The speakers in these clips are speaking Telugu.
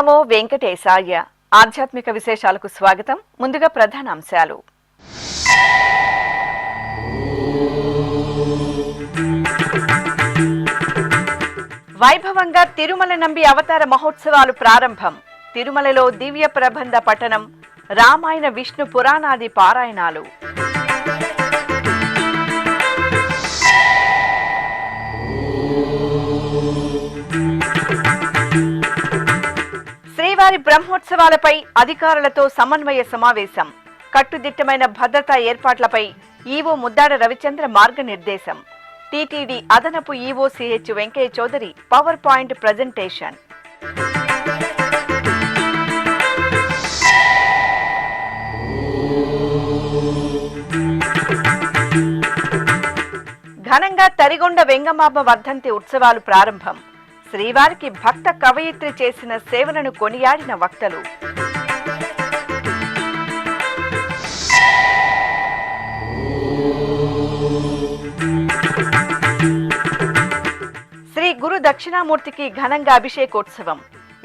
నమో వెంకటేశాయ. ఆధ్యాత్మిక విశేషాలకు స్వాగతం. ముందుగా ప్రధాన అంశాలు. వైభవంగా తిరుమల నంబి అవతార మహోత్సవాలు ప్రారంభం. తిరుమలలో దివ్య ప్రబంధ పఠనం, రామాయణ విష్ణు పురాణాది పారాయణాలు. శ్రీవారి బ్రహ్మోత్సవాలపై అధికారులతో సమన్వయ సమావేశం. కట్టుదిట్టమైన భద్రతా ఏర్పాట్లపై ఈవో ముద్దాడ రవిచంద్ర మార్గనిర్దేశం. టీటీడీ అదనపు EO Ch Venkaiah Chowdary power point presentation. ఘనంగా తరిగొండ వెంగమాంబ వర్ధంతి ఉత్సవాలు ప్రారంభం. శ్రీవారికి భక్త కవయిత్రి చేసిన సేవలను కొనియాడిన వక్తలు. శ్రీ గురు దక్షిణామూర్తికి ఘనంగా అభిషేకోత్సవం.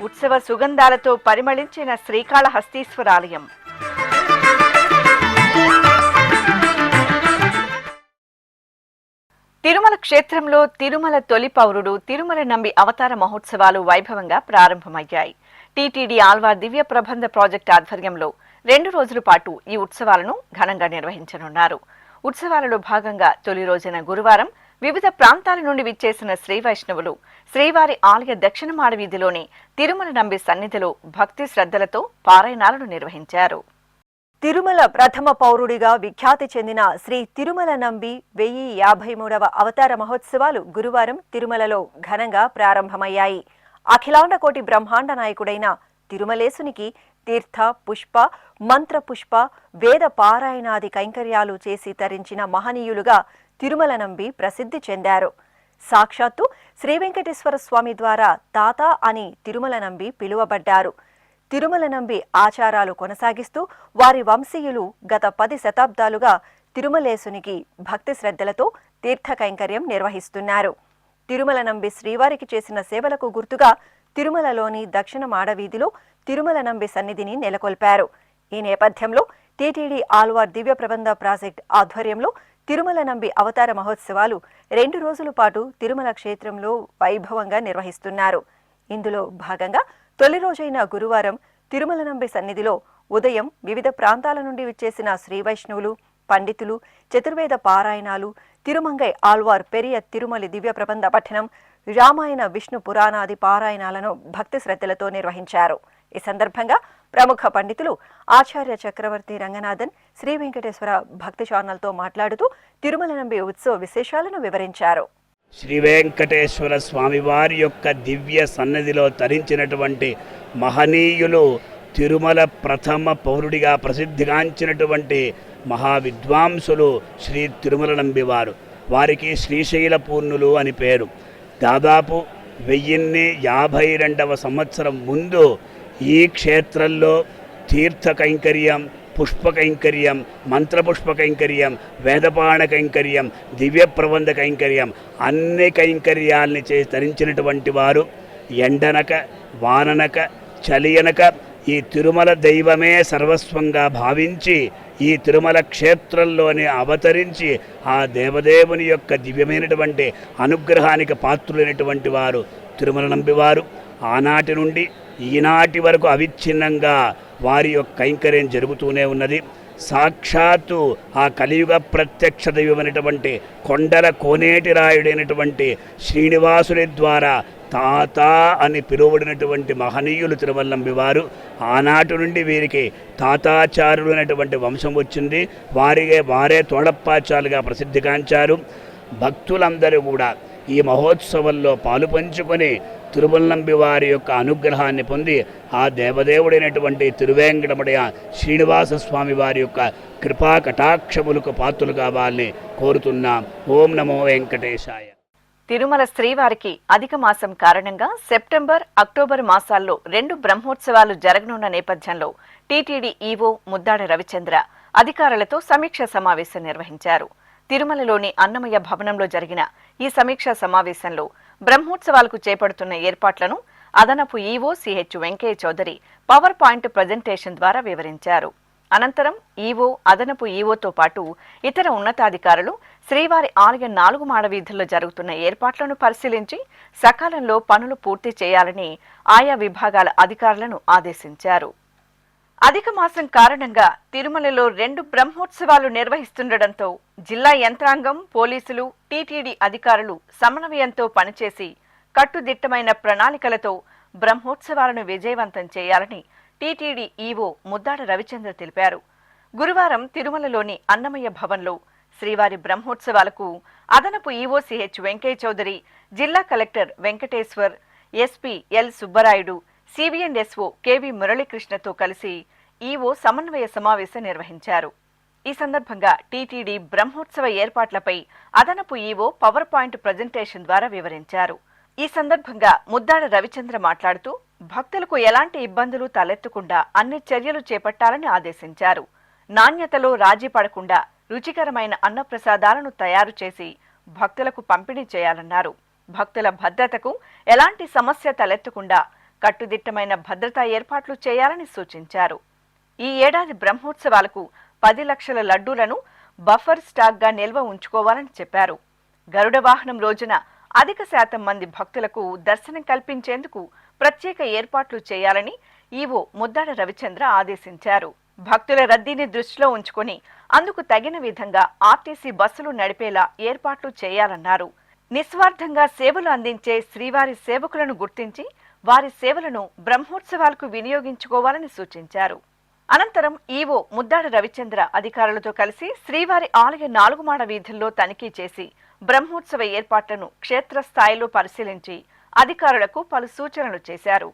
ఉత్సవ సుగంధాలతో పరిమళించిన శ్రీకాళహస్తీశ్వరాలయం. తిరుమల క్షేత్రంలో తిరుమల తొలి పౌరుడు తిరుమల నంబి అవతార మహోత్సవాలు వైభవంగా ప్రారంభమయ్యాయి. టీటీడీ ఆల్వార్ దివ్య ప్రబంధ ప్రాజెక్టు ఆధ్వర్యంలో 2 రోజుల పాటు ఈ ఉత్సవాలను ఘనంగా నిర్వహించనున్నారు. ఉత్సవాలలో భాగంగా తొలి రోజున గురువారం వివిధ ప్రాంతాల నుండి విచ్చేసిన శ్రీ వైష్ణవులు శ్రీవారి ఆలయ దక్షిణ మాడవీధిలోని తిరుమల నంబి సన్నిధిలో భక్తి శ్రద్ధలతో పారాయణాలను నిర్వహించారు. తిరుమల ప్రథమ పౌరుడిగా విఖ్యాతి చెందిన శ్రీ తిరుమల నంబి 1053వ అవతార మహోత్సవాలు గురువారం తిరుమలలో ఘనంగా ప్రారంభమయ్యాయి. అఖిలాండ కోటి బ్రహ్మాండ నాయకుడైన తిరుమలేసునికి తీర్థ, పుష్ప, మంత్ర పుష్ప, వేద పారాయణాది కైంకర్యాలు చేసి తరించిన మహనీయులుగా తిరుమల నంబి ప్రసిద్ధి చెందారు. సాక్షాత్తు శ్రీ వెంకటేశ్వర స్వామి ద్వారా తాత అని తిరుమల నంబి పిలువబడ్డారు. తిరుమల నంబి ఆచారాలు కొనసాగిస్తూ వారి వంశీయులు గత 10 శతాబ్దాలుగా తిరుమలేసునికి భక్తి శ్రద్ధలతో తీర్థ కైంకర్యం నిర్వహిస్తున్నారు. తిరుమల నంబి శ్రీవారికి చేసిన సేవలకు గుర్తుగా తిరుమలలోని దక్షిణ మాడవీధిలో తిరుమల నంబి సన్నిధిని నెలకొల్పారు. ఈ నేపథ్యంలో టీటీడీ ఆల్వార్ దివ్య ప్రబంధ ప్రాజెక్ట్ ఆధ్వర్యంలో తిరుమల నంబి అవతార మహోత్సవాలు 2 రోజుల పాటు తిరుమల క్షేత్రంలో వైభవంగా నిర్వహిస్తున్నారు. ఇందులో భాగంగా తొలి రోజైన గురువారం తిరుమల నంబి సన్నిధిలో ఉదయం వివిధ ప్రాంతాల నుండి విచ్చేసిన శ్రీ వైష్ణవులు, పండితులు చతుర్వేద పారాయణాలు, తిరుమంగై ఆల్వార్ పెరియ తిరుమలి దివ్య ప్రబంధ పఠనం, రామాయణ విష్ణు పురాణాది పారాయణాలను భక్తి శ్రద్ధలతో నిర్వహించారు. ఈ సందర్భంగా ప్రముఖ పండితులు ఆచార్య చక్రవర్తి రంగనాథన్ శ్రీ వెంకటేశ్వర భక్తి ఛానల్తో మాట్లాడుతూ తిరుమల నంబి ఉత్సవ విశేషాలను వివరించారు. శ్రీ వెంకటేశ్వర స్వామివారి యొక్క దివ్య సన్నిధిలో తరించినటువంటి మహనీయులు తిరుమల ప్రథమ పౌరుడిగా ప్రసిద్ధిగాంచినటువంటి మహావిద్వాంసులు శ్రీ తిరుమల నంబివారు. వారికి శ్రీశైల పూర్ణులు అని పేరు. దాదాపు 1052వ సంవత్సరం ముందు ఈ క్షేత్రంలో తీర్థ కైంకర్యం, పుష్ప కైంకర్యం, మంత్రపుష్ప కైంకర్యం, వేదపాణ కైంకర్యం, దివ్య ప్రబంధ కైంకర్యం అన్ని కైంకర్యాల్ని తరించినటువంటి వారు. ఎండనక వాననక చలియనక ఈ తిరుమల దైవమే సర్వస్వంగా భావించి ఈ తిరుమల క్షేత్రంలోనే అవతరించి ఆ దేవదేవుని యొక్క దివ్యమైనటువంటి అనుగ్రహానికి పాత్రులైనటువంటి వారు తిరుమల నంబివారు. ఆనాటి నుండి ఈనాటి వరకు అవిచ్ఛిన్నంగా వారి యొక్క కైంకర్యం జరుగుతూనే ఉన్నది. సాక్షాత్తు ఆ కలియుగ ప్రత్యక్ష దైవమైనటువంటి కొండల కోనేటి రాయుడైనటువంటి శ్రీనివాసుని ద్వారా తాత అని పిలువబడినటువంటి మహనీయులు తిరుమల నంబివారు. ఆనాటి నుండి వీరికి తాతాచారులు అనేటువంటి వంశం వచ్చింది. వారే తోడప్పాచారులుగా ప్రసిద్ధిగాంచారు. భక్తులందరూ కూడా ఈ మహోత్సవంలో పాలు పంచుకొని తిరుమల నంబి వారి యొక్క అనుగ్రహాన్ని పొంది ఆ దేవదేవుడైనటువంటి తిరువేంకటమడయ శ్రీనివాస స్వామి వారి యొక్క కృపా కటాక్షములకు పాత్రలు కావాలని కోరుతున్నాం. ఓం నమో వెంకటేశాయ. తిరుమల శ్రీవారికి అధిక మాసం కారణంగా సెప్టెంబర్, అక్టోబర్ మాసాల్లో 2 బ్రహ్మోత్సవాలు జరగనున్న నేపథ్యంలో టీటీడీ ఈవో ముద్దాడ రవిచంద్ర అధికారులతో సమీక్ష సమావేశం నిర్వహించారు. తిరుమలలోని అన్నమయ్య భవనంలో జరిగిన ఈ సమీక్షా సమావేశంలో బ్రహ్మోత్సవాలకు చేపడుతున్న ఏర్పాట్లను అదనపు EO Ch Venkaiah Chowdary power point presentation ద్వారా వివరించారు. అనంతరం ఈవో, అదనపు ఈవోతో పాటు ఇతర ఉన్నతాధికారులు శ్రీవారి ఆలయ 4 మాడ వీధుల్లో జరుగుతున్న ఏర్పాట్లను పరిశీలించి సకాలంలో పనులు పూర్తి చేయాలని ఆయా విభాగాల అధికారులను ఆదేశించారు. అధిక మాసం కారణంగా తిరుమలలో 2 బ్రహ్మోత్సవాలు నిర్వహిస్తుండటంతో జిల్లా యంత్రాంగం, పోలీసులు, టీటీడీ అధికారులు సమన్వయంతో పనిచేసి కట్టుదిట్టమైన ప్రణాళికలతో బ్రహ్మోత్సవాలను విజయవంతం చేయాలని టీటీడీ ఈవో ముద్దాడ రవిచంద్ర తెలిపారు. గురువారం తిరుమలలోని అన్నమయ్య భవన్లో శ్రీవారి బ్రహ్మోత్సవాలకు అదనపు ఈవో సిహెచ్ వెంకయ్య చౌదరి, జిల్లా collector Venkateshwar, SP L Subbarayudu, CBNSO KV మురళీకృష్ణతో కలిసి ఈవో సమన్వయ సమావేశం నిర్వహించారు. ఈ సందర్భంగా టీటీడీ బ్రహ్మోత్సవ ఏర్పాట్లపై అదనపు ఈవో పవర్ పాయింట్ ప్రజెంటేషన్ ద్వారా వివరించారు. ఈ సందర్భంగా ముద్దాడ రవిచంద్ర మాట్లాడుతూ భక్తులకు ఎలాంటి ఇబ్బందులు తలెత్తకుండా అన్ని చర్యలు చేపట్టాలని ఆదేశించారు. నాణ్యతలో రాజీ పడకుండా రుచికరమైన అన్నప్రసాదాలను తయారు చేసి భక్తులకు పంపిణీ చేయాలన్నారు. భక్తుల భద్రతకు ఎలాంటి సమస్య తలెత్తకుండా కట్టుదిట్టమైన భద్రతా ఏర్పాట్లు చేయాలని సూచించారు. ఈ ఏడాది బ్రహ్మోత్సవాలకు 10 లక్షల లడ్డూలను బఫర్ స్టాక్గా నిల్వ ఉంచుకోవాలని చెప్పారు. గరుడ వాహనం రోజున అధిక శాతం మంది భక్తులకు దర్శనం కల్పించేందుకు ప్రత్యేక ఏర్పాట్లు చేయాలని ఈవో ముద్దాడ రవిచంద్ర ఆదేశించారు. భక్తుల రద్దీని దృష్టిలో ఉంచుకొని అందుకు తగిన విధంగా ఆర్టీసీ బస్సులు నడిపేలా ఏర్పాట్లు చేయాలన్నారు. నిస్వార్థంగా సేవలు అందించే శ్రీవారి సేవకులను గుర్తించి వారి సేవలను బ్రహ్మోత్సవాలకు వినియోగించుకోవాలని సూచించారు. అనంతరం ఈవో ముద్దాడ రవిచంద్ర అధికారులతో కలిసి శ్రీవారి ఆలయ 4 మాడ వీధుల్లో తనిఖీ చేసి బ్రహ్మోత్సవ ఏర్పాట్లను క్షేత్రస్థాయిలో పరిశీలించి అధికారులకు పలు సూచనలు చేశారు.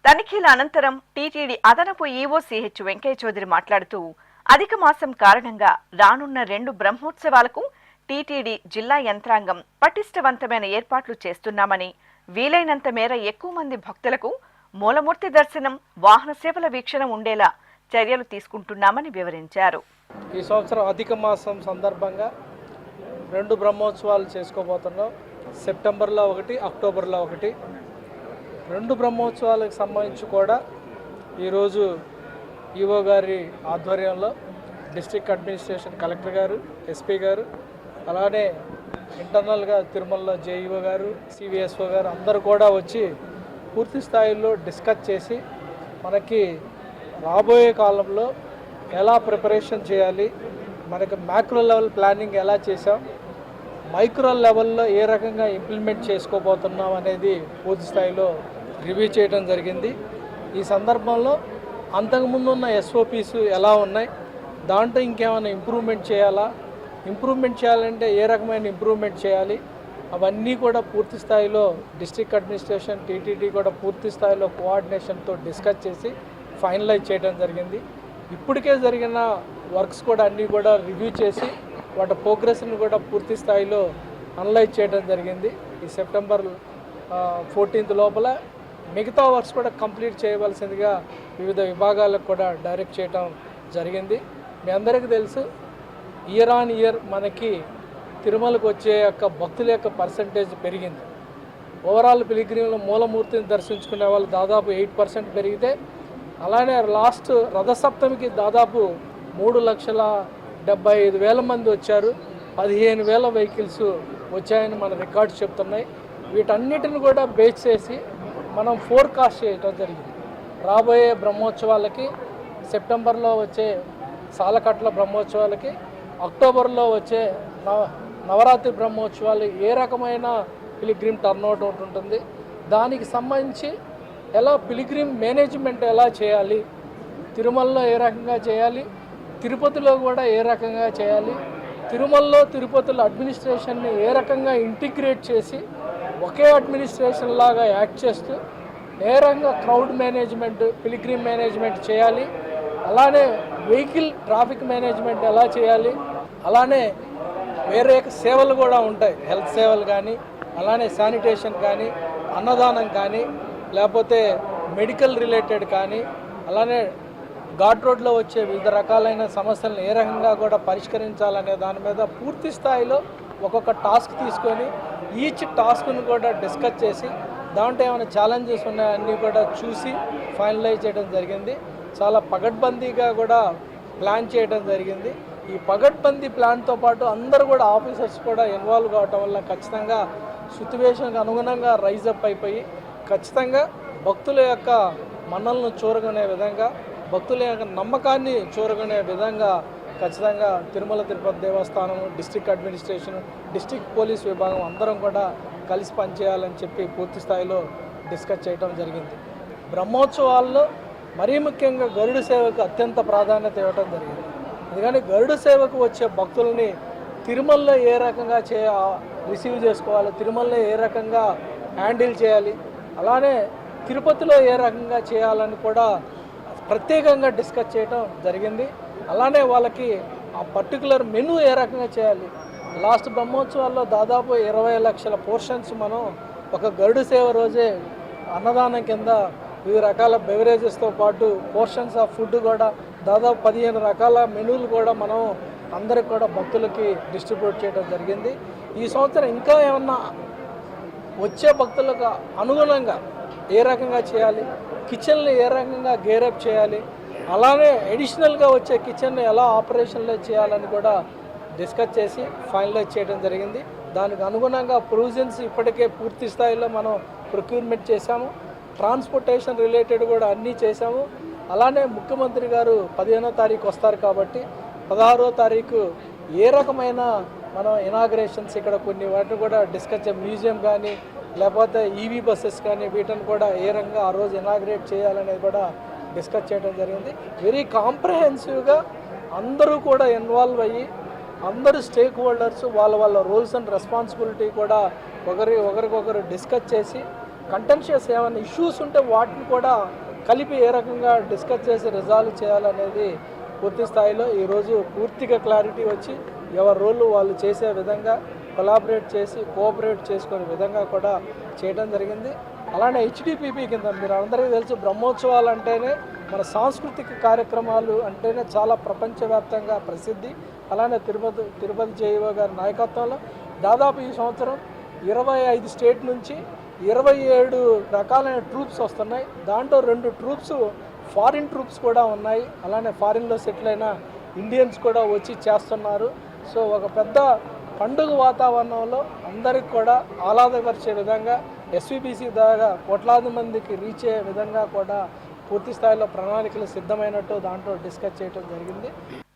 తనిఖీల అనంతరం టీటీడీ అదనపు ఈవో సిహెచ్ వెంకయ్య చౌదరి మాట్లాడుతూ అధిక మాసం కారణంగా రానున్న 2 బ్రహ్మోత్సవాలకు టీటీడీ జిల్లా యంత్రాంగం పటిష్టవంతమైన ఏర్పాట్లు చేస్తున్నామని, వీలైనంత మేర ఎక్కువ మంది భక్తులకు మూలమూర్తి దర్శనం, వాహన సేవల వీక్షణ ఉండేలా చర్యలు తీసుకుంటున్నామని వివరించారు. ఈ సంవత్సరం అధిక మాసం సందర్భంగా 2 బ్రహ్మోత్సవాలు చేసుకోబోతున్నాం. సెప్టెంబర్లో ఒకటి, అక్టోబర్లో ఒకటి. 2 బ్రహ్మోత్సవాలకు సంబంధించి కూడా ఈరోజు ఈవో గారి ఆధ్వర్యంలో డిస్ట్రిక్ట్ అడ్మినిస్ట్రేషన్ కలెక్టర్ గారు, ఎస్పీ గారు, అలానే ఇంటర్నల్గా తిరుమలలో జేఈఓ గారు, సివిఎస్ఓ గారు అందరూ కూడా వచ్చి పూర్తి స్థాయిలో డిస్కస్ చేసి మనకి రాబోయే కాలంలో ఎలా ప్రిపరేషన్ చేయాలి, మనకి మ్యాక్రో లెవెల్ ప్లానింగ్ ఎలా చేసాం, మైక్రో లెవెల్లో ఏ రకంగా ఇంప్లిమెంట్ చేసుకోబోతున్నాం అనేది పూర్తి స్థాయిలో రివ్యూ చేయడం జరిగింది. ఈ సందర్భంలో అంతకుముందు ఉన్న ఎస్ఓపీస్ ఎలా ఉన్నాయి, దాంట్లో ఇంకేమైనా ఇంప్రూవ్మెంట్ చేయాలా, ఇంప్రూవ్మెంట్ చేయాలంటే ఏ రకమైన ఇంప్రూవ్మెంట్ చేయాలి, అవన్నీ కూడా పూర్తి స్థాయిలో డిస్ట్రిక్ట్ అడ్మినిస్ట్రేషన్, టీటీడీ కూడా పూర్తి స్థాయిలో కోఆర్డినేషన్తో డిస్కస్ చేసి ఫైనలైజ్ చేయడం జరిగింది. ఇప్పటికే జరిగిన వర్క్స్ కూడా అన్నీ కూడా రివ్యూ చేసి వాటి ప్రోగ్రెస్ని కూడా పూర్తి స్థాయిలో అనలైజ్ చేయడం జరిగింది. ఈ సెప్టెంబర్ 14th లోపల మిగతా వర్క్స్ కూడా కంప్లీట్ చేయవలసిందిగా వివిధ విభాగాలకు కూడా డైరెక్ట్ చేయడం జరిగింది. మీ అందరికీ తెలుసు, ఇయర్ ఆన్ ఇయర్ మనకి తిరుమలకు వచ్చే యొక్క భక్తుల యొక్క పర్సంటేజ్ పెరిగింది. ఓవరాల్ పిలిగ్రిమ్లో మూలమూర్తిని దర్శించుకునే వాళ్ళు దాదాపు 8% పెరిగితే, అలానే లాస్ట్ రథసప్తమికి దాదాపు 3,75,000 మంది వచ్చారు. 15,000 వెహికల్స్ వచ్చాయని మన రికార్డ్స్ చెప్తున్నాయి. వీటన్నిటిని కూడా బేస్ చేసి మనం ఫోర్కాస్ట్ చేయడం జరిగింది. రాబోయే బ్రహ్మోత్సవాలకి, సెప్టెంబర్లో వచ్చే సాలకట్ల బ్రహ్మోత్సవాలకి, అక్టోబర్లో వచ్చే నవరాత్రి బ్రహ్మోత్సవాలు ఏ రకమైన పిలిగ్రిమ్ టర్న్అవుట్ ఉంటుంది, దానికి సంబంధించి ఎలా పిలిగ్రిమ్ మేనేజ్మెంట్ ఎలా చేయాలి, తిరుమలలో ఏ రకంగా చేయాలి, తిరుపతిలో కూడా ఏ రకంగా చేయాలి, తిరుమలలో తిరుపతిలో అడ్మినిస్ట్రేషన్ని ఏ రకంగా ఇంటిగ్రేట్ చేసి ఒకే అడ్మినిస్ట్రేషన్ లాగా యాక్ట్ చేస్తూ ఏ రకంగా క్రౌడ్ మేనేజ్మెంట్, పిలిగ్రిమ్ మేనేజ్మెంట్ చేయాలి, అలానే వెహికల్ ట్రాఫిక్ మేనేజ్మెంట్ ఎలా చేయాలి, అలానే వేరే సేవలు కూడా ఉంటాయి, హెల్త్ సేవలు కానీ, అలానే శానిటేషన్ కానీ, అన్నదానం కానీ, లేకపోతే మెడికల్ రిలేటెడ్ కానీ, అలానే ఘాట్ రోడ్లో వచ్చే వివిధ రకాలైన సమస్యలను ఏ రకంగా కూడా పరిష్కరించాలనే దాని మీద పూర్తి స్థాయిలో ఒక్కొక్క టాస్క్ తీసుకొని ఈచ్ టాస్క్ను కూడా డిస్కస్ చేసి దాంట్లో ఏమైనా ఛాలెంజెస్ ఉన్నాయన్నీ కూడా చూసి ఫైనలైజ్ చేయడం జరిగింది. చాలా పగడ్బందీగా కూడా ప్లాన్ చేయడం జరిగింది. ఈ పగడ్బందీ ప్లాన్తో పాటు అందరూ కూడా ఆఫీసర్స్ కూడా ఇన్వాల్వ్ కావటం వల్ల ఖచ్చితంగా సిట్యువేషన్కి అనుగుణంగా రైజ్ అప్ అయిపోయి ఖచ్చితంగా భక్తుల యొక్క మన్నలను చూరగొనే విధంగా, భక్తుల యొక్క నమ్మకాన్ని చూరగొనే విధంగా ఖచ్చితంగా తిరుమల తిరుపతి దేవస్థానం, డిస్ట్రిక్ట్ అడ్మినిస్ట్రేషన్, డిస్ట్రిక్ట్ పోలీస్ విభాగం అందరం కూడా కలిసి పనిచేయాలని చెప్పి పూర్తి స్థాయిలో డిస్కస్ చేయడం జరిగింది. బ్రహ్మోత్సవాల్లో మరీ ముఖ్యంగా గరుడ సేవకు అత్యంత ప్రాధాన్యత ఇవ్వడం జరిగింది. అందుకని గరుడ సేవకు వచ్చే భక్తుల్ని తిరుమలలో ఏ రకంగా రిసీవ్ చేసుకోవాలి, తిరుమలలో ఏ రకంగా హ్యాండిల్ చేయాలి, అలానే తిరుపతిలో ఏ రకంగా చేయాలని కూడా ప్రత్యేకంగా డిస్కస్ చేయడం జరిగింది. అలానే వాళ్ళకి ఆ పర్టికులర్ మెనూ ఏ రకంగా చేయాలి. లాస్ట్ బ్రహ్మోత్సవాల్లో దాదాపు 20 లక్షల పోర్షన్స్ మనం ఒక గరుడ సేవ రోజే అన్నదానం కింద వివిధ రకాల బెవరేజెస్తో పాటు పోర్షన్స్ ఆఫ్ ఫుడ్ కూడా దాదాపు 15 రకాల మెనూలు కూడా మనం అందరికి కూడా భక్తులకి డిస్ట్రిబ్యూట్ చేయడం జరిగింది. ఈ సంవత్సరం ఇంకా ఏమన్నా వచ్చే భక్తులకు అనుగుణంగా ఏ రకంగా చేయాలి, కిచెన్ని ఏ రకంగా గేరప్ చేయాలి, అలానే అడిషనల్గా వచ్చే కిచెన్ని ఎలా ఆపరేషన్లో చేయాలని కూడా డిస్కస్ చేసి ఫైనలైజ్ చేయడం జరిగింది. దానికి అనుగుణంగా ప్రొవిజన్స్ ఇప్పటికే పూర్తి స్థాయిలో మనం ప్రొక్యూర్మెంట్ చేశాము. ట్రాన్స్పోర్టేషన్ రిలేటెడ్ కూడా అన్నీ చేశాము. అలానే ముఖ్యమంత్రి గారు 15వ తారీఖు వస్తారు కాబట్టి 16వ తారీఖు ఏ రకమైన మనం ఇనాగ్రేషన్స్ ఇక్కడ కొన్ని వాటిని కూడా డిస్కస్ మ్యూజియం కానీ లేకపోతే ఈవీ బస్సెస్ కానీ వీటిని కూడా ఏ రకంగా ఆ రోజు ఇనాగ్రేట్ చేయాలనేది కూడా డిస్కస్ చేయడం జరిగింది. వెరీ కాంప్రహెన్సివ్గా అందరూ కూడా ఇన్వాల్వ్ అయ్యి అందరూ స్టేక్ హోల్డర్స్ వాళ్ళ రోల్స్ అండ్ రెస్పాన్సిబిలిటీ కూడా ఒకరికొకరు డిస్కస్ చేసి కంటెన్షియస్ ఏమైనా ఇష్యూస్ ఉంటే వాటిని కూడా కలిపి ఏ రకంగా డిస్కస్ చేసి రిజాల్వ్ చేయాలనేది పూర్తి స్థాయిలో ఈరోజు పూర్తిగా క్లారిటీ వచ్చి ఎవరి రోల్ వాళ్ళు చేసే విధంగా కొలాబరేట్ చేసి కోఆపరేట్ చేసుకునే విధంగా కూడా చేయడం జరిగింది. అలానే హెచ్డిపిపి కింద మీరు అందరికీ తెలుసు, బ్రహ్మోత్సవాలు అంటేనే మన సాంస్కృతిక కార్యక్రమాలు అంటేనే చాలా ప్రపంచవ్యాప్తంగా ప్రసిద్ధి. అలానే తిరుపతి జేఈఓ గారి నాయకత్వంలో దాదాపు ఈ సంవత్సరం 25 స్టేట్ నుంచి 27 రకాలైన ట్రూప్స్ వస్తున్నాయి. దాంట్లో 2 ట్రూప్స్ ఫారిన్ ట్రూప్స్ కూడా ఉన్నాయి. అలానే ఫారిన్లో సెటిల్ అయిన ఇండియన్స్ కూడా వచ్చి చేస్తున్నారు. సో ఒక పెద్ద పండుగ వాతావరణంలో అందరికి కూడా ఆహ్లాదపరిచే విధంగా ఎస్విబిసి ద్వారా కోట్లాది మందికి రీచ్ అయ్యే విధంగా కూడా పూర్తి స్థాయిలో ప్రణాళికలు సిద్ధమైనట్టు దాంట్లో డిస్కస్ చేయడం జరిగింది.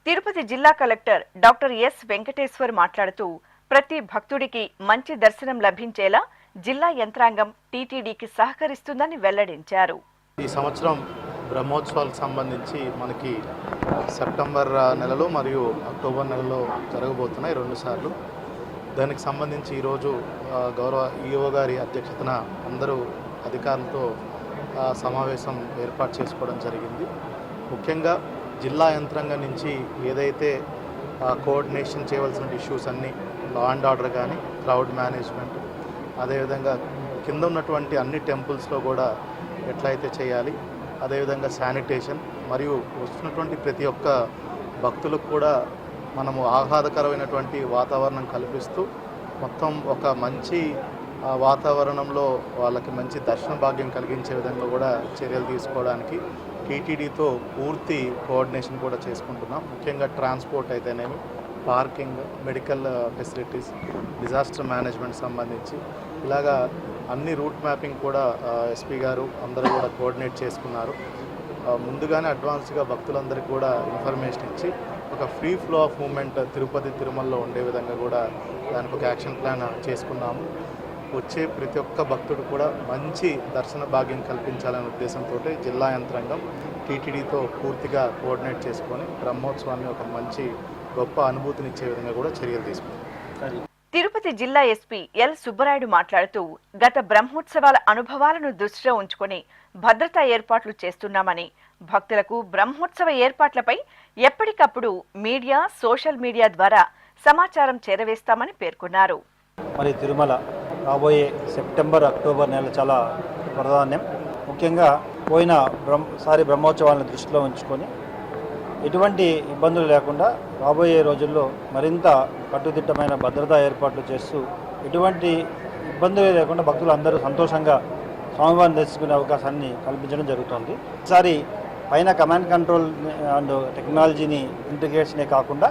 తిరుపతి జిల్లా కలెక్టర్ డాక్టర్ ఎస్ వెంకటేశ్వర్ మాట్లాడుతూ ప్రతి భక్తుడికి మంచి దర్శనం లభించేలా జిల్లా యంత్రాంగం టీటీడీకి సహకరిస్తుందని వెల్లడించారు. ఈ సంవత్సరం బ్రహ్మోత్సవాలకు సంబంధించి మనకి సెప్టెంబర్ నెలలో మరియు అక్టోబర్ నెలలో జరగబోతున్నాయి 2 సార్లు. దానికి సంబంధించి ఈరోజు గౌరవ ఈఓ గారి అధ్యక్షతన అందరూ అధికారులతో సమావేశం ఏర్పాటు చేసుకోవడం జరిగింది. ముఖ్యంగా జిల్లా యంత్రాంగం నుంచి ఏదైతే కోఆర్డినేషన్ చేయవలసిన ఇష్యూస్ అన్నీ, లా అండ్ ఆర్డర్ కానీ, క్రౌడ్ మేనేజ్మెంట్, అదేవిధంగా కింద ఉన్నటువంటి అన్ని టెంపుల్స్లో కూడా ఎట్లయితే చేయాలి, అదేవిధంగా శానిటేషన్ మరియు వస్తున్నటువంటి ప్రతి ఒక్క భక్తులకు కూడా మనము ఆహ్లాదకరమైనటువంటి వాతావరణం కల్పిస్తూ మొత్తం ఒక మంచి వాతావరణంలో వాళ్ళకి మంచి దర్శన భాగ్యం కలిగించే విధంగా కూడా చర్యలు తీసుకోవడానికి టీటీడీతో పూర్తి కోఆర్డినేషన్ కూడా చేసుకుంటున్నాం. ముఖ్యంగా ట్రాన్స్పోర్ట్ అయితేనేమి, parking, medical facilities, disaster management సంబంధించి ఇలాగా అన్ని రూట్ మ్యాపింగ్ కూడా ఎస్పీ గారు అందరూ కూడా కోఆర్డినేట్ చేసుకున్నారు. ముందుగానే అడ్వాన్స్గా భక్తులందరికీ కూడా ఇన్ఫర్మేషన్ ఇచ్చి ఒక free flow of movement Tirupati తిరుమలలో ఉండే విధంగా కూడా దానికి ఒక యాక్షన్ ప్లాన్ చేసుకున్నాము. వచ్చే ప్రతి ఒక్క భక్తుడు కూడా మంచి దర్శన భాగ్యం కల్పించాలనే ఉద్దేశంతో జిల్లా యంత్రాంగం టీటీడీతో పూర్తిగా కోఆర్డినేట్ చేసుకొని బ్రహ్మోత్సవాన్ని ఒక మంచి గొప్ప అనుభూతినిచ్చే విధంగా కూడా చర్యలు తీసుకుంటారు. తిరుపతి జిల్లా ఎస్పీ ఎల్ సుబ్బరాయుడు మాట్లాడుతూ గత బ్రహ్మోత్సవాల అనుభవాలను దృష్టిలో ఉంచుకొని భద్రతా ఏర్పాట్లు చేస్తున్నామని, భక్తులకు బ్రహ్మోత్సవ ఏర్పాట్లపై ఎప్పటికప్పుడు మీడియా, సోషల్ మీడియా ద్వారా సమాచారం చేరవేస్తామని పేర్కొన్నారు. మరి తిరుమల రాబోయే సెప్టెంబర్, అక్టోబర్ నెల చాలా ప్రాధాన్యం. ముఖ్యంగా పోయినసారి బ్రహ్మోత్సవాలను దృష్టిలో ఉంచుకొని ఎటువంటి ఇబ్బందులు లేకుండా రాబోయే రోజుల్లో మరింత కట్టుదిట్టమైన భద్రతా ఏర్పాట్లు చేస్తూ ఎటువంటి ఇబ్బందులు లేకుండా భక్తులు అందరూ సంతోషంగా స్వామివారిని దర్శించుకునే అవకాశాన్ని కల్పించడం జరుగుతుంది. ఈసారి పైన కమాండ్ కంట్రోల్ అండ్ టెక్నాలజీని ఇంటిగ్రేషనే కాకుండా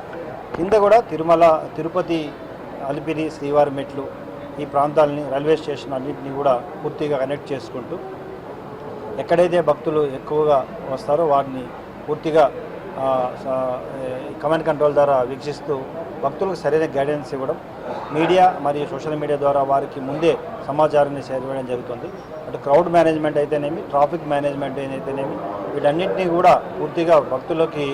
కింద కూడా తిరుమల, తిరుపతి, అలిపిరి, శ్రీవారి మెట్లు ఈ ప్రాంతాలని, రైల్వే స్టేషన్ అన్నింటినీ కూడా పూర్తిగా కనెక్ట్ చేసుకుంటూ ఎక్కడైతే భక్తులు ఎక్కువగా వస్తారో వారిని పూర్తిగా కమాండ్ కంట్రోల్ ద్వారా వీక్షిస్తూ భక్తులకు సరైన గైడెన్స్ ఇవ్వడం, మీడియా మరియు సోషల్ మీడియా ద్వారా వారికి ముందే సమాచారాన్ని చేరవేయడం జరుగుతుంది. అటు క్రౌడ్ మేనేజ్మెంట్ అయితేనేమి, ట్రాఫిక్ మేనేజ్మెంట్ అయితేనేమి, వీటన్నింటినీ కూడా పూర్తిగా భక్తులకి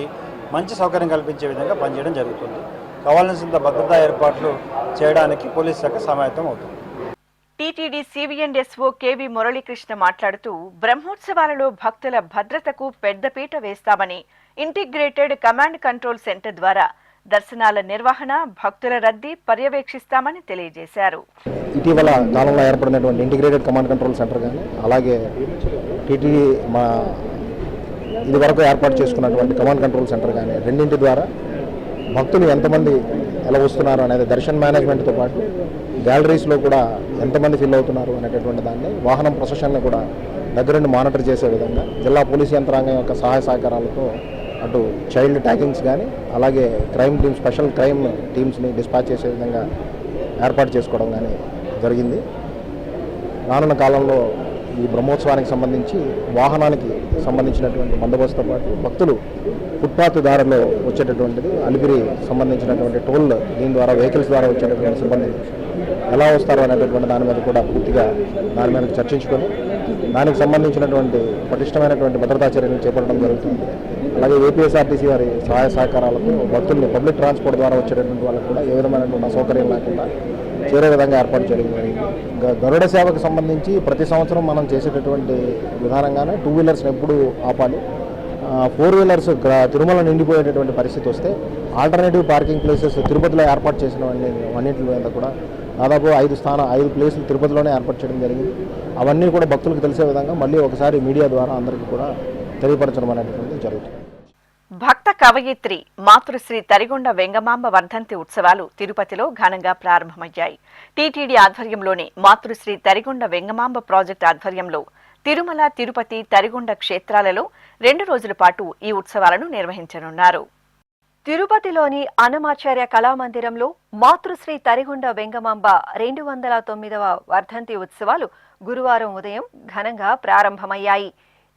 మంచి సౌకర్యం కల్పించే విధంగా పనిచేయడం జరుగుతుంది. కావాల్సినంత భద్రతా ఏర్పాట్లు చేయడానికి పోలీస్ శాఖ సమాయత్తం అవుతుంది. టీటీడీ సివిఎండ్ఎస్ఓ కేవి మురళీకృష్ణ మాట్లాడుతూ బ్రహ్మోత్సవాలలో భక్తుల భద్రతకు పెద్దపీట వేస్తామని, ఇంటిగ్రేటెడ్ కమాండ్ కంట్రోల్ సెంటర్ ద్వారా దర్శనాల నిర్వహణ, భక్తుల రద్దీ పర్యవేక్షిస్తామని తెలియజేశారు. ఇటీవల కాలంలో ఏర్పడినటువంటి ఇంటిగ్రేటెడ్ కమాండ్ కంట్రోల్ సెంటర్ కానీ, అలాగే టీటీడీ ఇది వరకు ఏర్పాటు చేసుకున్నటువంటి కమాండ్ కంట్రోల్ సెంటర్ కానీ, రెండింటి ద్వారా భక్తులు ఎంతమంది ఎలా వస్తున్నారు అనేది దర్శన్ మేనేజ్మెంట్తో పాటు గ్యాలరీస్లో కూడా ఎంతమంది ఫిల్ అవుతున్నారు అనేటటువంటి దాన్ని, వాహనం ప్రొసెషన్ని కూడా దగ్గరుండి మానిటర్ చేసే విధంగా జిల్లా పోలీస్ యంత్రాంగం యొక్క సహాయ సహకారాలతో అటు చైల్డ్ ట్యాకింగ్స్ కానీ, అలాగే క్రైమ్ టీమ్, స్పెషల్ క్రైమ్ టీమ్స్ని డిస్పాచ్ చేసే విధంగా ఏర్పాటు చేసుకోవడం కానీ జరిగింది. రానున్న కాలంలో ఈ బ్రహ్మోత్సవానికి సంబంధించి వాహనానికి సంబంధించినటువంటి బందోబస్తుతో పాటు భక్తులు ఫుట్పాత్ దారిలో వచ్చేటటువంటిది, అలిపిరి సంబంధించినటువంటి టోల్ దీని ద్వారా వెహికల్స్ ద్వారా వచ్చేటటువంటి సిబ్బంది ఎలా వస్తారో అనేటటువంటి దాని మీద కూడా పూర్తిగా దాని మీద చర్చించుకొని దానికి సంబంధించినటువంటి పటిష్టమైనటువంటి భద్రతా చర్యలు చేపట్టడం జరుగుతుంది. అలాగే ఏపీఎస్ఆర్టీసీ వారి సహాయ సహకారాలతో భక్తుల్ని పబ్లిక్ ట్రాన్స్పోర్ట్ ద్వారా వచ్చేటటువంటి వాళ్ళకు కూడా ఏ విధమైనటువంటి అసౌకర్యం లేకుండా చేరే విధంగా ఏర్పాటు చేయడం జరిగింది. గరుడ సేవకు సంబంధించి ప్రతి సంవత్సరం మనం చేసేటటువంటి విధానంగానే 2 వీలర్స్ని ఎప్పుడు ఆపాలి, 4 వీలర్స్ తిరుమల నిండిపోయేటటువంటి పరిస్థితి వస్తే ఆల్టర్నేటివ్ పార్కింగ్ ప్లేసెస్ తిరుపతిలో ఏర్పాటు చేసిన అన్నింటి మీద కూడా దాదాపు 5 ప్లేసులు తిరుపతిలోనే ఏర్పాటు చేయడం జరిగింది. అవన్నీ కూడా భక్తులకు తెలిసే విధంగా మళ్ళీ ఒకసారి మీడియా ద్వారా అందరికీ కూడా తెలియపరచడం అనేటువంటిది జరుగుతుంది. భక్త కవయిత్రి మాతృశ్రీ తరిగొండ వెంగమాంబ వర్ధంతి ఉత్సవాలు తిరుపతిలో ఘనంగా ప్రారంభమయ్యాయి. టీటీడీ ఆధ్వర్యంలోని మాతృశ్రీ తరిగొండ వెంగమాంబ ప్రాజెక్టు ఆధ్వర్యంలో తిరుమల, తిరుపతి, తరిగొండ క్షేత్రాలలో 2 రోజుల పాటు ఈ ఉత్సవాలను నిర్వహించనున్నారు. తిరుపతిలోని అన్నమాచార్య కళామందిరంలో మాతృశ్రీ తరిగొండ వెంగమాంబ 209వ వర్ధంతి ఉత్సవాలు గురువారం ఉదయం ఘనంగా ప్రారంభమయ్యాయి.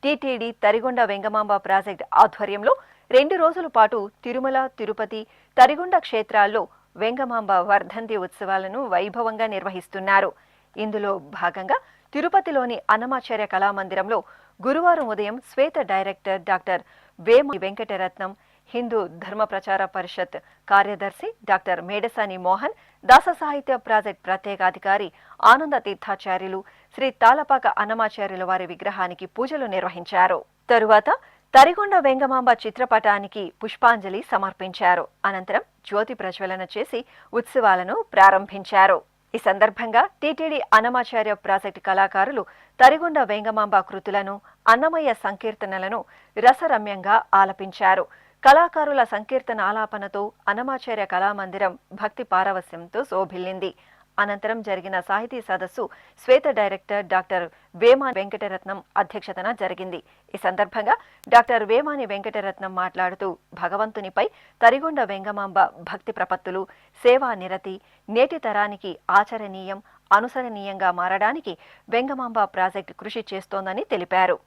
టీటీడీ తరిగొండ వెంగమాంబ ప్రాజెక్టు ఆధ్వర్యంలో 2 రోజుల పాటు తిరుమల, తిరుపతి, తరిగొండ క్షేత్రాల్లో వెంగమాంబ వర్ధంతి ఉత్సవాలను వైభవంగా నిర్వహిస్తున్నారు. ఇందులో భాగంగా తిరుపతిలోని అన్నమాచార్య కళామందిరంలో గురువారం ఉదయం శ్వేత డైరెక్టర్ డాక్టర్ వేమ వెంకటరత్నం, హిందూ ధర్మ ప్రచార పరిషత్ కార్యదర్శి డాక్టర్ మేడసాని మోహన్, దాస సాహిత్య ప్రాజెక్ట్ ప్రత్యేకాధికారి ఆనంద తీర్థాచార్యులు, శ్రీ తాళపాక అన్నమాచార్యుల వారి విగ్రహానికి పూజలు నిర్వహించారు. తరువాత తరిగొండ వెంగమాంబ చిత్రపటానికి పుష్పాంజలి సమర్పించారు. అనంతరం జ్యోతి ప్రజ్వలన చేసి ఉత్సవాలను ప్రారంభించారు. ఈ సందర్భంగా టీటీడీ అన్నమాచార్య ప్రాజెక్టు కళాకారులు తరిగొండ వెంగమాంబ కృతులను, అన్నమయ్య సంకీర్తనలను రసరమ్యంగా ఆలపించారు. కళాకారుల సంకీర్తన ఆలాపనతో అన్నమాచార్య కళామందిరం భక్తి పారవస్యంతో శోభిల్లింది. అనంతరం జరిగిన సాహితీ సదస్సు శ్వేత డైరెక్టర్ డాక్టర్ వేమాని వెంకటరత్నం అధ్యక్షతన జరిగింది. ఈ సందర్భంగా డాక్టర్ వేమాని వెంకటరత్నం మాట్లాడుతూ భగవంతునిపై తరిగొండ వెంగమాంబ భక్తి ప్రపత్తులు, సేవా నిరతి నేటి తరానికి ఆచరణీయం, అనుసరణీయంగా మారడానికి వెంగమాంబ ప్రాజెక్టు కృషి చేస్తోందని తెలిపారు.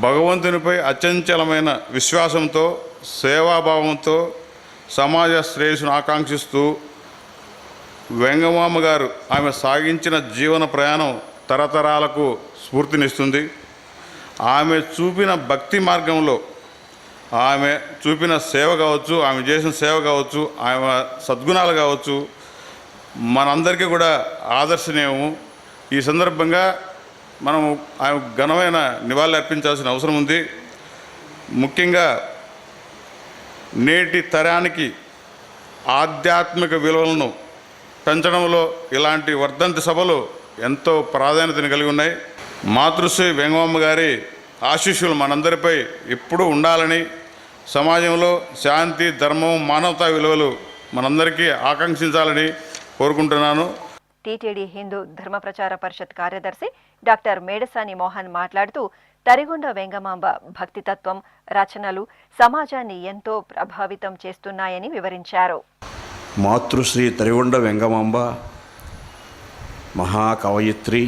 భగవంతునిపై అచంచలమైన విశ్వాసంతో, సేవాభావంతో, సమాజ శ్రేయస్సును ఆకాంక్షిస్తూ వెంగమాంబ గారు ఆమె సాగించిన జీవన ప్రయాణం తరతరాలకు స్ఫూర్తినిస్తుంది. ఆమె చూపిన భక్తి మార్గంలో ఆమె చూపిన సేవ కావచ్చు, ఆమె చేసిన సేవ కావచ్చు, ఆమె సద్గుణాలు కావచ్చు, మనందరికీ కూడా ఆదర్శనీయము. ఈ సందర్భంగా మనం ఆమె ఘనమైన నివాళులు అర్పించాల్సిన అవసరం ఉంది. ముఖ్యంగా నేటి తరానికి ఆధ్యాత్మిక విలువలను పెంచడంలో ఇలాంటి వర్ధంతి సభలు ఎంతో ప్రాధాన్యతను కలిగి ఉన్నాయి. మాతృశ్రీ వెంగమాంబ గారి ఆశీస్సులు మనందరిపై ఎప్పుడూ ఉండాలని, సమాజంలో శాంతి, ధర్మం, మానవతా విలువలు మనందరికీ ఆకాంక్షించాలని కోరుకుంటున్నాను. టీటీడీ హిందూ ధర్మ ప్రచార పరిషత్ కార్యదర్శి డాక్టర్ మేడసాని మోహన్ మాట్లాడుతూ తరిగొండ వెంగమాంబ భక్తితత్వం, రచనలు సమాజాన్ని ఎంతో ప్రభావితం చేస్తున్నాయని వివరించారు. మాతృశ్రీ తరిగొండ వెంగమాంబ మహాకవయిత్రి,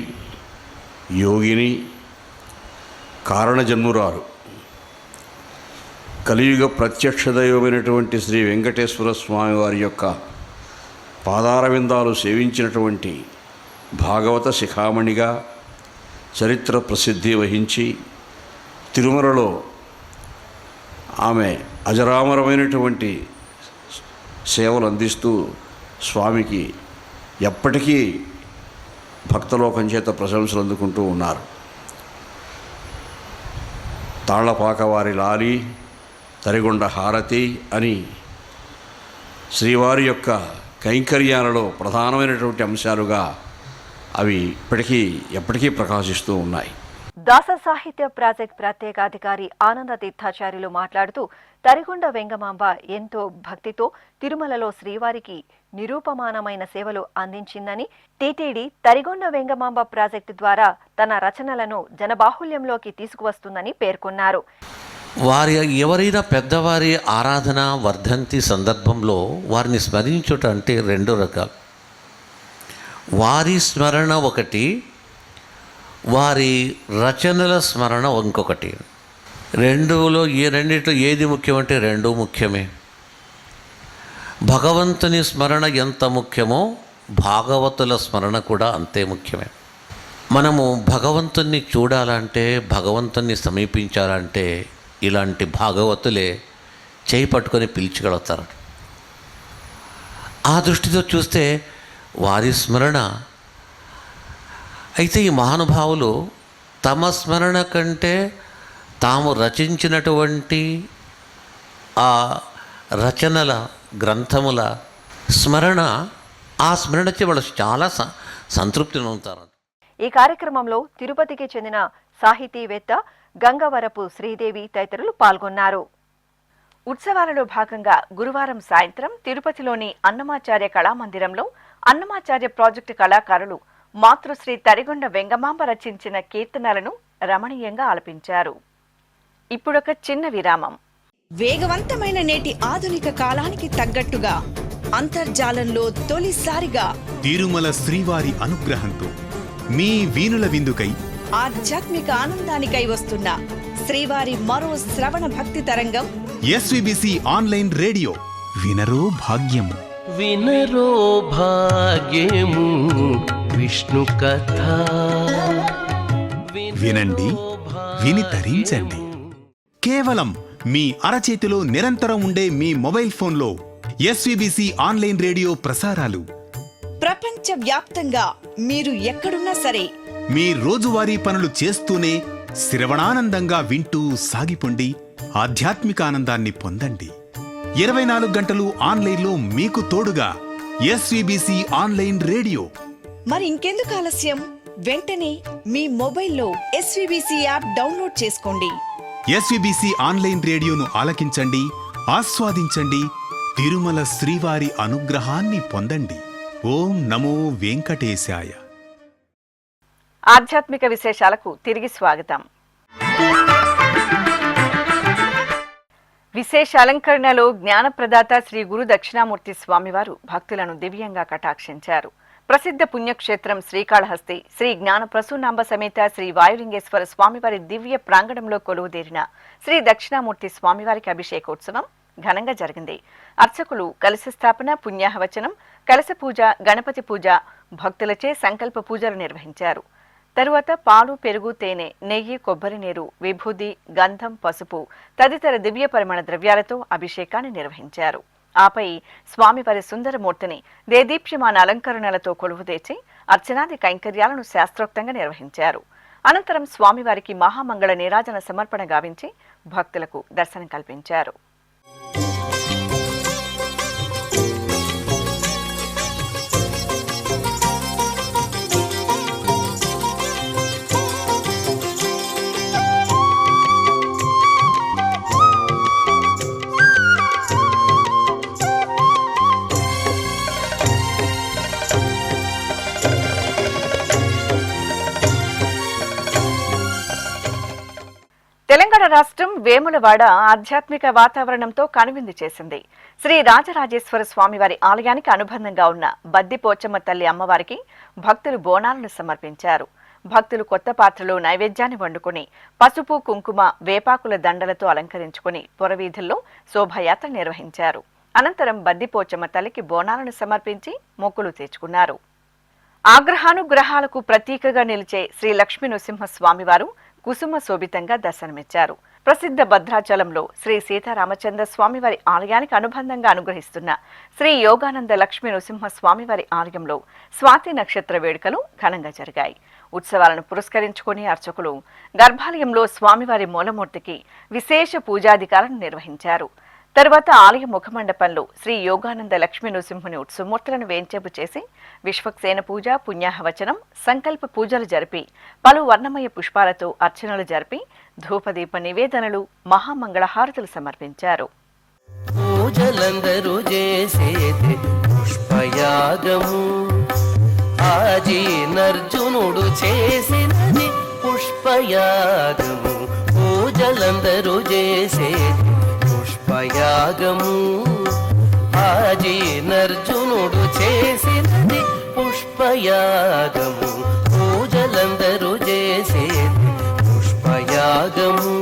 యోగిని, కారణజన్మురాలు. కలియుగ ప్రత్యక్ష దైవమైనటువంటి శ్రీ వెంకటేశ్వర స్వామి వారి యొక్క పాదారవిందాలు సేవించినటువంటి భాగవత శిఖామణిగా చరిత్ర ప్రసిద్ధి వహించి తిరుమలలో ఆమె అజరామరమైనటువంటి సేవలు అందిస్తూ స్వామికి ఎప్పటికీ భక్తలోకం చేత ప్రశంసలు అందుకుంటూ ఉన్నారు. తాళ్లపాక వారి లాలి, తరిగొండ హారతి అని శ్రీవారి యొక్క కైంకర్యాలలో ప్రధానమైనటువంటి అంశాలుగా అవి ఎప్పటికీ ప్రకాశిస్తూ ఉన్నాయి. దాస సాహిత్య ప్రాజెక్ట్ ప్రత్యేకాధికారి ఆనంద తీర్థాచార్యులు మాట్లాడుతూ తరిగొండ వెంగమాంబ ఎంతో భక్తితో తిరుమలలో శ్రీవారికి నిరూపమానమైన సేవలు అందించిందని, టీటీడీ తరిగొండ వెంగమాంబ ప్రాజెక్టు ద్వారా తన రచనలను జనబాహుల్యంలోకి తీసుకువస్తుందని పేర్కొన్నారు. ఎవరైనా పెద్దవారి ఆరాధన వర్ధంతి సందర్భంలో వారిని స్మరించుట అంటే రెండు రకాలు. వారి స్మరణ ఒకటి, వారి రచనల స్మరణ ఇంకొకటి. రెండిట్లో ఏది ముఖ్యమంటే రెండూ ముఖ్యమే. భగవంతుని స్మరణ ఎంత ముఖ్యమో భాగవతుల స్మరణ కూడా అంతే ముఖ్యమే. మనము భగవంతుని చూడాలంటే, భగవంతుని సమీపించాలంటే ఇలాంటి భాగవతులే చేయి పట్టుకొని పిలిచగలుగుతారు. ఆ దృష్టితో చూస్తే వారి స్మరణ. అయితే ఈ మహానుభావులు తమ స్మరణ కంటే తాము రచించినటువంటి ఆ రచనల గ్రంథముల స్మరణ, ఆ స్మరణకి వాళ్ళు చాలా సంతృప్తిని పొందుతారు. ఈ కార్యక్రమంలో తిరుపతికి చెందిన సాహితీవేత్త గంగవరపు శ్రీదేవి తదితరులు పాల్గొన్నారు. ఉత్సవాలలో భాగంగా గురువారం సాయంత్రం తిరుపతిలోని అన్నమాచార్య కళామందిరంలో అన్నమాచార్య ప్రాజెక్టు కళాకారులు మాతృశ్రీ తరిగొండ వెంగమాంబ రచించిన కీర్తనలను రమణీయంగా ఆలపించారు. ఇప్పుడొక చిన్న విరామం. వేగవంతమైన నేటి ఆధునిక కాలానికి తగ్గట్టుగా అంతర్జాలంలో తొలిసారిగా తిరుమల శ్రీవారి అనుగ్రహంతో మీ వీణుల విందుకై ఆధ్యాత్మిక ఆనందానికై వస్తున్న శ్రీవారి మరో శ్రవణ భక్తి తరంగం ఎస్విబిసి ఆన్లైన్ రేడియో. వినరో భాగ్యము, వినరో భాగ్యము విష్ణు కథ. వినండి, విని తరించండి. కేవలం మీ అరచేతిలో నిరంతరం ఉండే మీ మొబైల్ ఫోన్లో ఎస్విబిసి ఆన్లైన్ రేడియో ప్రసారాలు ప్రపంచ వ్యాప్తంగా మీరు ఎక్కడున్నా సరే మీ రోజువారీ పనులు చేస్తూనే శ్రవణానందంగా వింటూ సాగిపోండి, ఆధ్యాత్మిక ఆనందాన్ని పొందండి. 24 గంటలు ఆన్లైన్లో మీకు తోడుగా ఎస్విబిసి ఆన్లైన్ రేడియో. మరి ఇంకెందుకు ఆలస్యం? వెంటనే మీ మొబైల్లో ఎస్విబిసి యాప్ డౌన్లోడ్ చేసుకోండి. ఎస్విబిసి ఆన్లైన్ రేడియోను ఆలకించండి, ఆస్వాదించండి, తిరుమల శ్రీవారి అనుగ్రహాన్ని పొందండి. ఓం నమో వెంకటేశాయ. ఆధ్యాత్మిక విశేషాలకు తిరిగి స్వాగతం. విశేష అలంకరణలో జ్ఞానప్రదాత శ్రీ గురు దక్షిణామూర్తి స్వామివారు భక్తులను దివ్యంగా కటాక్షించారు. ప్రసిద్ధ పుణ్యక్షేత్రం శ్రీకాళహస్తి శ్రీ జ్ఞాన ప్రసూనాంబ సమేత శ్రీ వాయులింగేశ్వర స్వామివారి దివ్య ప్రాంగణంలో కొలువుదేరిన శ్రీ దక్షిణామూర్తి స్వామివారికి అభిషేకోత్సవం ఘనంగా జరిగింది. అర్చకులు కలశ స్థాపన, పుణ్యాహవచనం, కలశ పూజ, గణపతి పూజ, భక్తులచే సంకల్ప పూజలు నిర్వహించారు. తరువాత పాలు, పెరుగు, తేనె, నెయ్యి, కొబ్బరి నీరు, విభూది, గంధం, పసుపు తదితర దివ్య పరిమళ ద్రవ్యాలతో అభిషేకాన్ని నిర్వహించారు. ఆపై స్వామివారి సుందరమూర్తిని దేదీప్యమాన అలంకరణలతో కొలువుదీర్చి అర్చనాది కైంకర్యాలను శాస్త్రోక్తంగా నిర్వహించారు. అనంతరం స్వామివారికి మహామంగళ నీరాజన సమర్పణ గావించి భక్తులకు దర్శనం కల్పించారు. తెలంగాణ రాష్ట్రం వేములవాడ ఆధ్యాత్మిక వాతావరణంతో కనువిందు చేసింది. శ్రీ రాజరాజేశ్వర స్వామివారి ఆలయానికి అనుబంధంగా ఉన్న బద్దిపోచమ్మ తల్లి అమ్మవారికి భక్తులు బోనాలను సమర్పించారు. భక్తులు కొత్త పాత్రలో నైవేద్యాన్ని వండుకుని పసుపు, కుంకుమ, వేపాకుల దండలతో అలంకరించుకుని పురవీధుల్లో శోభాయాత్ర నిర్వహించారు. అనంతరం బద్దిపోచమ్మ తల్లికి బోనాలను సమర్పించి మొక్కులు తీర్చుకున్నారు. ఆగ్రహానుగ్రహాలకు ప్రతీకగా నిలిచే శ్రీ లక్ష్మీ నృసింహ స్వామివారు కుసుమ శోభితంగా దర్శనమిచ్చారు. ప్రసిద్ధ భద్రాచలంలో శ్రీ సీతారామచంద్ర స్వామివారి ఆలయానికి అనుబంధంగా అనుగ్రహిస్తున్న శ్రీ యోగానంద లక్ష్మీ నృసింహ స్వామివారి ఆలయంలో స్వాతి నక్షత్ర వేడుకలు ఘనంగా జరిగాయి. ఉత్సవాలను పురస్కరించుకుని అర్చకులు గర్భాలయంలో స్వామివారి మూలమూర్తికి విశేష పూజాధికారాలను నిర్వహించారు. తరువాత ఆలయ ముఖమండపంలో శ్రీ యోగానంద లక్ష్మీ నృసింహుని ఉత్సవమూర్తులను వేంచేపు చేసి విశ్వక్సేన పూజ, పుణ్యాహవచనం, సంకల్ప పూజలు జరిపి పలు వర్ణమయ పుష్పాలతో అర్చనలు జరిపి ధూపదీప నివేదనలు, మహామంగళహారతులు సమర్పించారు. పూజలందరూ చేసేది పుష్పయాగము, ఆజీనర్జునుడు చేసినది పుష్పయాగము. పూజలందరూ చేసేది పుష్పయాగము, ఆజీనర్జునుడు చేసినది పుష్పయాగము. పూజలందరూ చేసేది పుష్పయాగము,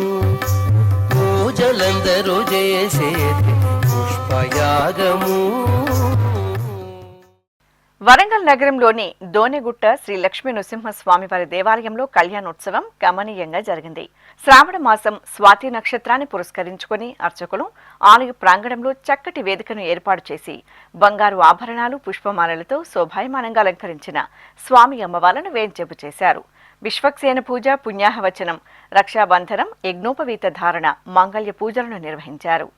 పూజలందరూ చేసేది పుష్పయాగము. వరంగల్ నగరంలోని దోనెగుట్ట శ్రీ లక్ష్మీ నృసింహ స్వామివారి దేవాలయంలో కళ్యాణోత్సవం గమనీయంగా జరిగింది. శ్రావణ మాసం స్వాతి నక్షత్రాన్ని పురస్కరించుకుని అర్చకులు ఆలయ ప్రాంగణంలో చక్కటి వేదికను ఏర్పాటు చేసి బంగారు ఆభరణాలు, పుష్పమాలలతో శోభాయమానంగా అలంకరించిన స్వామి అమ్మవార్లను వేంచేపు చేశారు. విశ్వక్సేన పూజ, పుణ్యాహవచనం, రక్షాబంధనం, యజ్ఞోపవీత ధారణ, మాంగళ్య పూజలను నిర్వహించారు.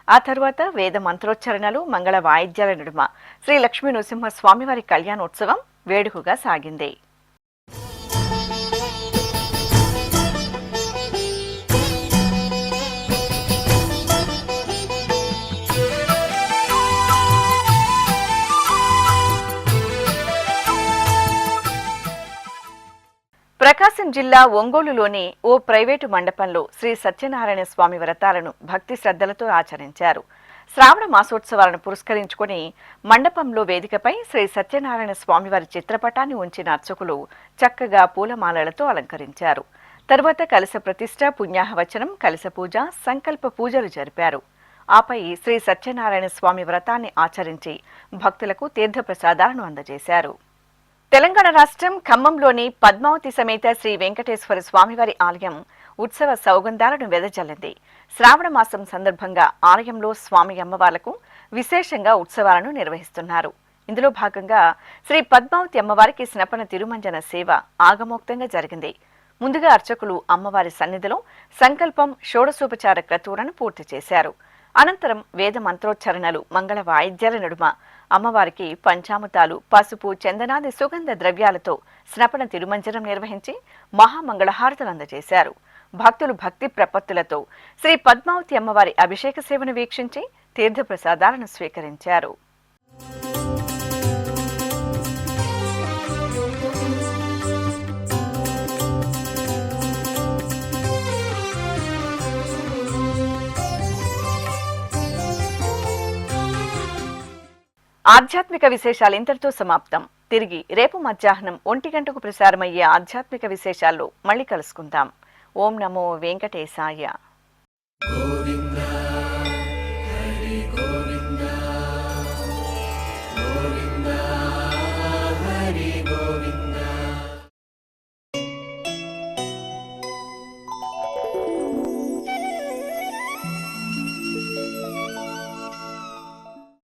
ఆ తరువాత వేద మంత్రోచ్చరణలు, మంగళ వాయిద్యాల నడుమ శ్రీ లక్ష్మీ నృసింహ స్వామివారి కళ్యాణోత్సవం వేడుకగా సాగింది. ప్రకాశం జిల్లా ఒంగోలులోని ఓ ప్రైవేటు మండపంలో శ్రీ సత్యనారాయణ స్వామి వ్రతాలను భక్తి శ్రద్ధలతో ఆచరించారు. శ్రావణ మాసోత్సవాలను పురస్కరించుకుని మండపంలో వేదికపై శ్రీ సత్యనారాయణ స్వామివారి చిత్రపటాన్ని ఉంచిన అర్చకులు చక్కగా పూలమాలలతో అలంకరించారు. తరువాత కలశ ప్రతిష్ఠ, పుణ్యాహవచనం, కలశ పూజ, సంకల్ప పూజలు జరిపారు. ఆపై శ్రీ సత్యనారాయణ స్వామి వ్రతాన్ని ఆచరించి భక్తులకు తీర్థప్రసాదాలను అందజేశారు. తెలంగాణ రాష్ట్రం ఖమ్మంలోని పద్మావతి సమేత శ్రీ వెంకటేశ్వర స్వామివారి ఆలయం ఉత్సవ సౌగంధాలను వెదజల్లింది. శ్రావణ మాసం సందర్భంగా ఆలయంలో స్వామి అమ్మవార్లకు విశేషంగా ఉత్సవాలను నిర్వహిస్తున్నారు. ఇందులో భాగంగా శ్రీ పద్మావతి అమ్మవారికి స్నపన తిరుమంజన సేవ ఆగమోక్తంగా జరిగింది. ముందుగా అర్చకులు అమ్మవారి సన్నిధిలో సంకల్పం, షోడశోపచార క్రతువులను పూర్తి చేశారు. అనంతరం వేద మంత్రోచ్చరణలు, మంగళ వాయిద్యాల నడుమ అమ్మవారికి పంచామృతాలు, పసుపు, చందనాది సుగంధ ద్రవ్యాలతో స్నపన తిరుమంజనం నిర్వహించి మహామంగళహారతులు అందజేశారు. భక్తులు భక్తి ప్రపత్తులతో శ్రీ పద్మావతి అమ్మవారి అభిషేక సేవను వీక్షించి తీర్థప్రసాదాలను స్వీకరించారు. ఆధ్యాత్మిక విశేషాలు ఇంతటితో సమాప్తం. తిరిగి రేపు మధ్యాహ్నం 1 గంటకు ప్రసారమయ్యే ఆధ్యాత్మిక విశేషాల్లో మళ్ళీ కలుసుకుందాం. ఓం నమో వెంకటేశాయ.